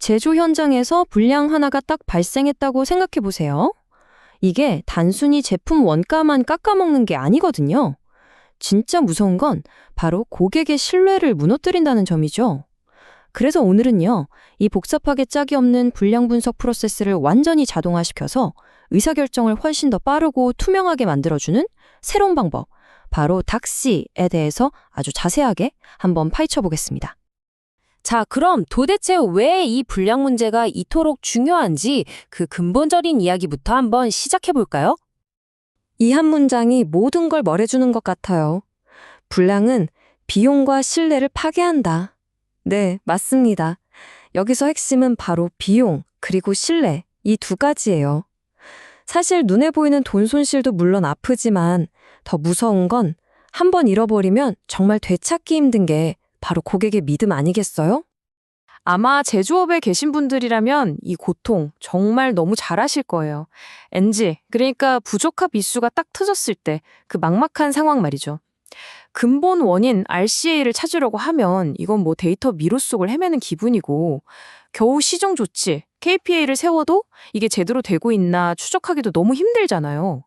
제조 현장에서 불량 하나가 딱 발생했다고 생각해 보세요. 이게 단순히 제품 원가만 깎아먹는 게 아니거든요. 진짜 무서운 건 바로 고객의 신뢰를 무너뜨린다는 점이죠. 그래서 오늘은요, 이 복잡하게 짝이 없는 불량 분석 프로세스를 완전히 자동화시켜서 의사결정을 훨씬 더 빠르고 투명하게 만들어주는 새로운 방법, 바로 닥시에 대해서 아주 자세하게 한번 파헤쳐 보겠습니다. 자, 그럼 도대체 왜 이 불량 문제가 이토록 중요한지 그 근본적인 이야기부터 한번 시작해 볼까요? 이 한 문장이 모든 걸 말해주는 것 같아요. 불량은 비용과 신뢰를 파괴한다. 네, 맞습니다. 여기서 핵심은 바로 비용, 그리고 신뢰, 이 두 가지예요. 사실 눈에 보이는 돈 손실도 물론 아프지만 더 무서운 건 한 번 잃어버리면 정말 되찾기 힘든 게 바로 고객의 믿음 아니겠어요? 아마 제조업에 계신 분들이라면 이 고통 정말 너무 잘 아실 거예요. NG, 그러니까 부적합 이슈가 딱 터졌을 때 그 막막한 상황 말이죠. 근본 원인 RCA를 찾으려고 하면 이건 뭐 데이터 미로 속을 헤매는 기분이고 겨우 시정 조치, KPI를 세워도 이게 제대로 되고 있나 추적하기도 너무 힘들잖아요.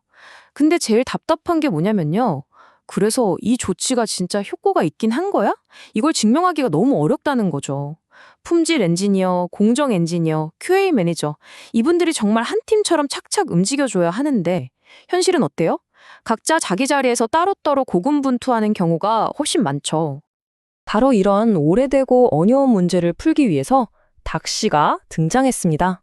근데 제일 답답한 게 뭐냐면요. 그래서 이 조치가 진짜 효과가 있긴 한 거야? 이걸 증명하기가 너무 어렵다는 거죠. 품질 엔지니어, 공정 엔지니어, QA 매니저, 이분들이 정말 한 팀처럼 착착 움직여줘야 하는데 현실은 어때요? 각자 자기 자리에서 따로따로 고군분투하는 경우가 훨씬 많죠. 바로 이런 오래되고 어려운 문제를 풀기 위해서 닥시가 등장했습니다.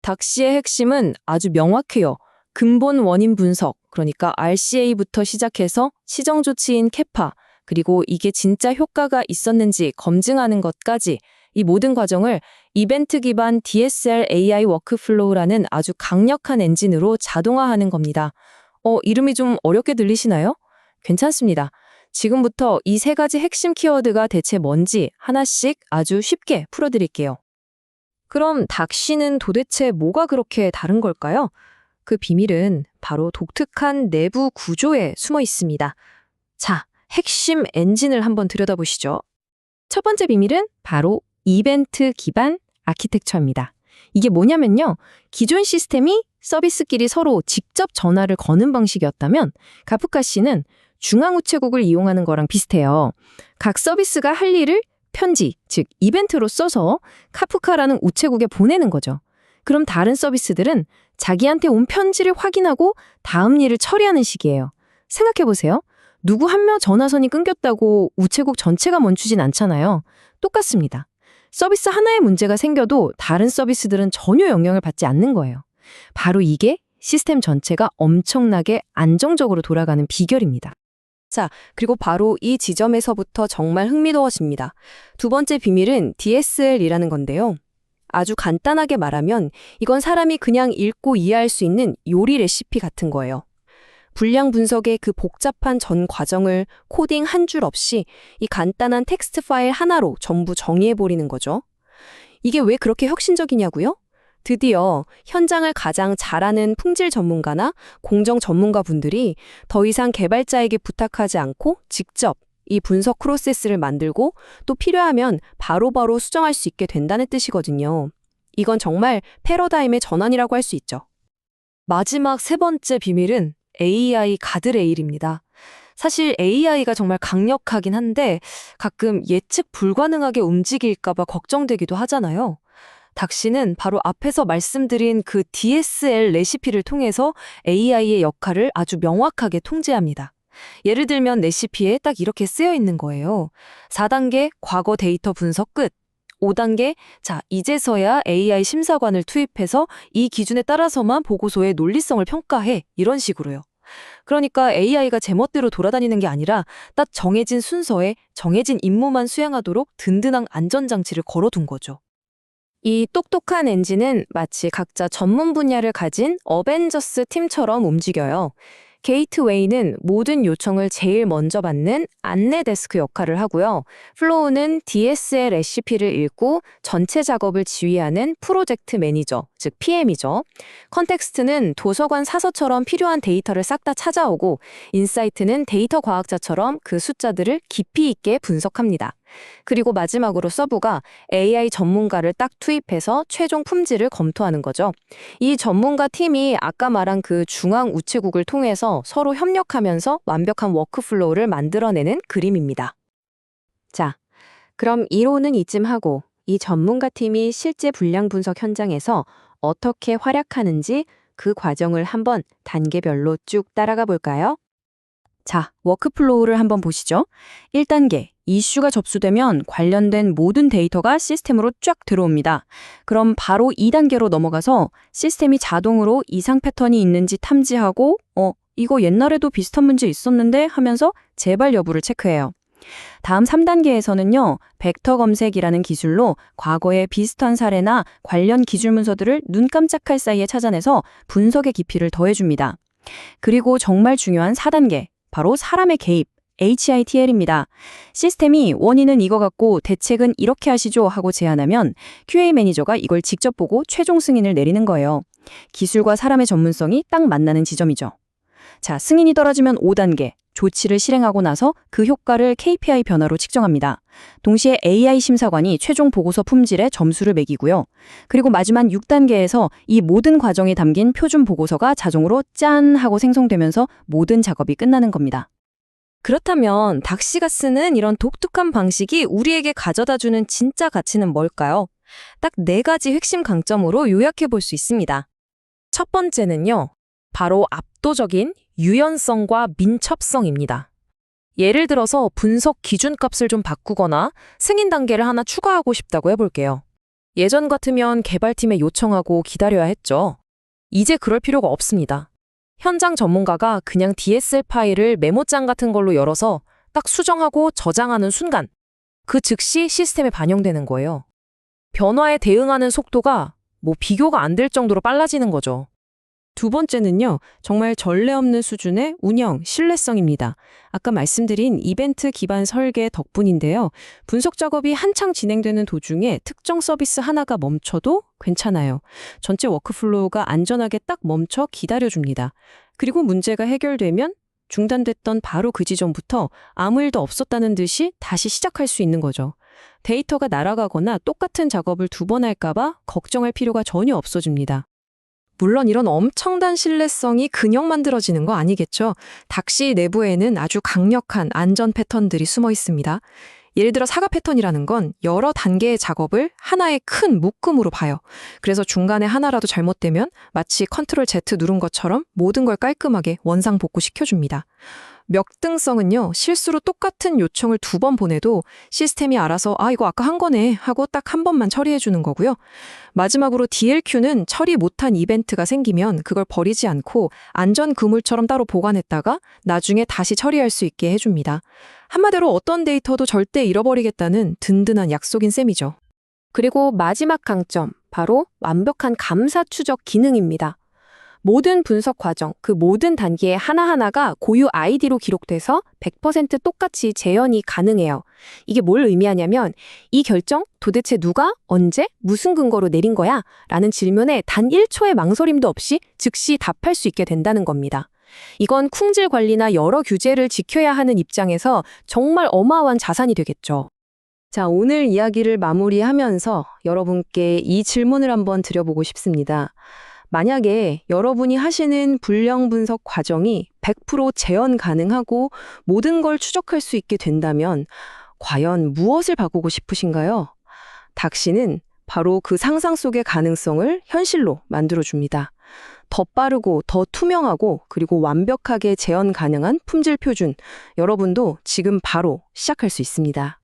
닥시의 핵심은 아주 명확해요. 근본 원인 분석, 그러니까 RCA부터 시작해서 시정 조치인 캐파, 그리고 이게 진짜 효과가 있었는지 검증하는 것까지 이 모든 과정을 이벤트 기반 DSR AI 워크플로우라는 아주 강력한 엔진으로 자동화하는 겁니다. 이름이 좀 어렵게 들리시나요? 괜찮습니다. 지금부터 이 세 가지 핵심 키워드가 대체 뭔지 하나씩 아주 쉽게 풀어드릴게요. 그럼 닥시는 도대체 뭐가 그렇게 다른 걸까요? 그 비밀은 바로 독특한 내부 구조에 숨어 있습니다. 자, 핵심 엔진을 한번 들여다보시죠. 첫 번째 비밀은 바로 이벤트 기반 아키텍처입니다. 이게 뭐냐면요. 기존 시스템이 서비스끼리 서로 직접 전화를 거는 방식이었다면 카프카씨는 중앙 우체국을 이용하는 거랑 비슷해요. 각 서비스가 할 일을 편지, 즉 이벤트로 써서 카프카라는 우체국에 보내는 거죠. 그럼 다른 서비스들은 자기한테 온 편지를 확인하고 다음 일을 처리하는 식이에요. 생각해보세요. 누구 한 명 전화선이 끊겼다고 우체국 전체가 멈추진 않잖아요. 똑같습니다. 서비스 하나에 문제가 생겨도 다른 서비스들은 전혀 영향을 받지 않는 거예요. 바로 이게 시스템 전체가 엄청나게 안정적으로 돌아가는 비결입니다. 자, 그리고 바로 이 지점에서부터 정말 흥미로워집니다. 두 번째 비밀은 DSL이라는 건데요. 아주 간단하게 말하면 이건 사람이 그냥 읽고 이해할 수 있는 요리 레시피 같은 거예요. 불량 분석의 그 복잡한 전 과정을 코딩 한 줄 없이 이 간단한 텍스트 파일 하나로 전부 정의해버리는 거죠. 이게 왜 그렇게 혁신적이냐고요? 드디어 현장을 가장 잘 아는 품질 전문가나 공정 전문가 분들이 더 이상 개발자에게 부탁하지 않고 직접 이 분석 프로세스를 만들고 또 필요하면 바로바로 수정할 수 있게 된다는 뜻이거든요. 이건 정말 패러다임의 전환이라고 할 수 있죠. 마지막 세 번째 비밀은 AI 가드레일입니다. 사실 AI가 정말 강력하긴 한데 가끔 예측 불가능하게 움직일까 봐 걱정되기도 하잖아요. 닥시는 바로 앞에서 말씀드린 그 DSL 레시피를 통해서 AI의 역할을 아주 명확하게 통제합니다. 예를 들면 레시피에 딱 이렇게 쓰여 있는 거예요. 4단계 과거 데이터 분석 끝. 5단계 자 이제서야 AI 심사관을 투입해서 이 기준에 따라서만 보고서의 논리성을 평가해. 이런 식으로요. 그러니까 AI가 제멋대로 돌아다니는 게 아니라 딱 정해진 순서에 정해진 임무만 수행하도록 든든한 안전장치를 걸어둔 거죠. 이 똑똑한 엔진은 마치 각자 전문 분야를 가진 어벤져스 팀처럼 움직여요. 게이트웨이는 모든 요청을 제일 먼저 받는 안내 데스크 역할을 하고요. 플로우는 DSL 레시피를 읽고 전체 작업을 지휘하는 프로젝트 매니저, 즉 PM이죠. 컨텍스트는 도서관 사서처럼 필요한 데이터를 싹 다 찾아오고 인사이트는 데이터 과학자처럼 그 숫자들을 깊이 있게 분석합니다. 그리고 마지막으로 서브가 AI 전문가를 딱 투입해서 최종 품질을 검토하는 거죠. 이 전문가 팀이 아까 말한 그 중앙 우체국을 통해서 서로 협력하면서 완벽한 워크플로우를 만들어내는 그림입니다. 자, 그럼 이론은 이쯤 하고 이 전문가 팀이 실제 분량 분석 현장에서 어떻게 활약하는지 그 과정을 한번 단계별로 쭉 따라가 볼까요? 자, 워크플로우를 한번 보시죠. 1단계, 이슈가 접수되면 관련된 모든 데이터가 시스템으로 쫙 들어옵니다. 그럼 바로 2단계로 넘어가서 시스템이 자동으로 이상 패턴이 있는지 탐지하고 이거 옛날에도 비슷한 문제 있었는데 하면서 재발 여부를 체크해요. 다음 3단계에서는요, 벡터 검색이라는 기술로 과거의 비슷한 사례나 관련 기술 문서들을 눈 깜짝할 사이에 찾아내서 분석의 깊이를 더해줍니다. 그리고 정말 중요한 4단계, 바로 사람의 개입, HITL입니다. 시스템이 원인은 이거 같고 대책은 이렇게 하시죠 하고 제안하면 QA 매니저가 이걸 직접 보고 최종 승인을 내리는 거예요. 기술과 사람의 전문성이 딱 만나는 지점이죠. 자, 승인이 떨어지면 5단계, 조치를 실행하고 나서 그 효과를 KPI 변화로 측정합니다. 동시에 AI 심사관이 최종 보고서 품질에 점수를 매기고요. 그리고 마지막 6단계에서 이 모든 과정이 담긴 표준 보고서가 자동으로 짠 하고 생성되면서 모든 작업이 끝나는 겁니다. 그렇다면 닥시가 쓰는 이런 독특한 방식이 우리에게 가져다주는 진짜 가치는 뭘까요? 딱 4가지 핵심 강점으로 요약해 볼 수 있습니다. 첫 번째는요, 바로 압도적인 유연성과 민첩성입니다. 예를 들어서 분석 기준값을 좀 바꾸거나 승인 단계를 하나 추가하고 싶다고 해볼게요. 예전 같으면 개발팀에 요청하고 기다려야 했죠. 이제 그럴 필요가 없습니다. 현장 전문가가 그냥 DSL 파일을 메모장 같은 걸로 열어서 딱 수정하고 저장하는 순간 그 즉시 시스템에 반영되는 거예요. 변화에 대응하는 속도가 비교가 안 될 정도로 빨라지는 거죠. 두 번째는요, 정말 전례 없는 수준의 운영, 신뢰성입니다. 아까 말씀드린 이벤트 기반 설계 덕분인데요. 분석 작업이 한창 진행되는 도중에 특정 서비스 하나가 멈춰도 괜찮아요. 전체 워크플로우가 안전하게 딱 멈춰 기다려줍니다. 그리고 문제가 해결되면 중단됐던 바로 그 지점부터 아무 일도 없었다는 듯이 다시 시작할 수 있는 거죠. 데이터가 날아가거나 똑같은 작업을 2번 할까봐 걱정할 필요가 전혀 없어집니다. 물론 이런 엄청난 신뢰성이 그냥 만들어지는 거 아니겠죠. 닥시 내부에는 아주 강력한 안전 패턴들이 숨어 있습니다. 예를 들어 사과 패턴이라는 건 여러 단계의 작업을 하나의 큰 묶음으로 봐요. 그래서 중간에 하나라도 잘못되면 마치 컨트롤 Z 누른 것처럼 모든 걸 깔끔하게 원상복구시켜줍니다. 역등성은요, 실수로 똑같은 요청을 2번 보내도 시스템이 알아서 이거 아까 한 거네 하고 딱 한 번만 처리해주는 거고요. 마지막으로 DLQ는 처리 못한 이벤트가 생기면 그걸 버리지 않고 안전 그물처럼 따로 보관했다가 나중에 다시 처리할 수 있게 해줍니다. 한마디로 어떤 데이터도 절대 잃어버리겠다는 든든한 약속인 셈이죠. 그리고 마지막 강점, 바로 완벽한 감사 추적 기능입니다. 모든 분석 과정, 그 모든 단계의 하나하나가 고유 아이디로 기록돼서 100% 똑같이 재현이 가능해요. 이게 뭘 의미하냐면 이 결정 도대체 누가, 언제, 무슨 근거로 내린 거야? 라는 질문에 단 1초의 망설임도 없이 즉시 답할 수 있게 된다는 겁니다. 이건 쿵질 관리나 여러 규제를 지켜야 하는 입장에서 정말 어마어마한 자산이 되겠죠. 자, 오늘 이야기를 마무리하면서 여러분께 이 질문을 한번 드려보고 싶습니다. 만약에 여러분이 하시는 분량 분석 과정이 100% 재현 가능하고 모든 걸 추적할 수 있게 된다면 과연 무엇을 바꾸고 싶으신가요? 닥시는 바로 그 상상 속의 가능성을 현실로 만들어줍니다. 더 빠르고 더 투명하고 그리고 완벽하게 재현 가능한 품질 표준, 여러분도 지금 바로 시작할 수 있습니다.